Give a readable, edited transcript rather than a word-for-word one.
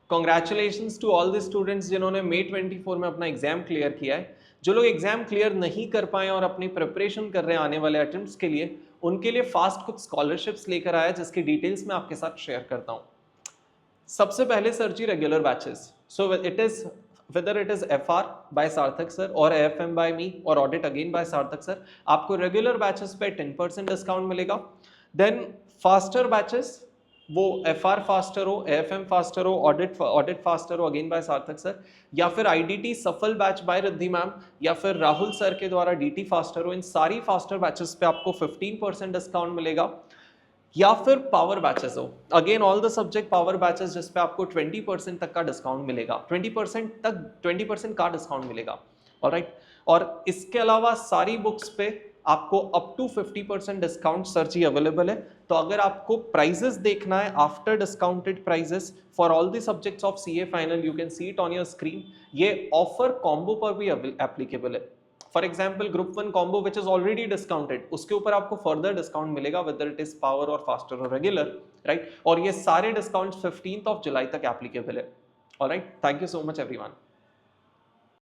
Congratulations to all the students जिन्होंने May 24 में अपना एग्जाम क्लियर किया है। जो लोग एग्जाम क्लियर नहीं कर पाए और अपनी प्रिपरेशन कर रहे हैं आने वाले अटेम्प्ट्स के लिए, उनके लिए फास्ट कुछ स्कॉलरशिप्स लेकर आया जिसकी डिटेल्स मैं आपके साथ शेयर करता हूँ। सबसे पहले sir ji regular batches, so it is whether it is FR by Sarthak sir और AFM by me और audit again by Sarthak sir, आपको रेगुलर बैचेस पे 10% डिस्काउंट मिलेगा। देन फास्टर बैचेस, वो FR फास्टर हो, AFM फास्टर हो, ऑडिट फास्टर हो again by Sarthak sir, या फिर IDT सफल बैच बाय रिद्धि मैम, या फिर राहुल सर के द्वारा DT फास्टर हो, इन सारी फास्टर बैचेस पे आपको 15% डिस्काउंट मिलेगा। या फिर पावर बैचेस हो, again all the subject power batches जिस पे आपको 20% तक का डिस्काउंट मिलेगा, 20% का डिस्काउंट मिलेगा। ऑलराइट, और इसके अलावा सारी बुक्स पे आपको up to 50% discount sir ji available है। तो अगर आपको प्राइजेस देखना है after discounted prices for all the subjects of CA final, you can see it on your screen. ये ऑफर कॉम्बो पर भी एप्लीकेबल है। For example group 1 combo which is already discounted, उसके ऊपर आपको फर्दर डिस्काउंट मिलेगा वेदर इट इज पावर और faster और रेगुलर, राइट। और ये सारे डिस्काउंट 15 जुलाई तक एप्लीकेबल है। Alright, thank you so much everyone.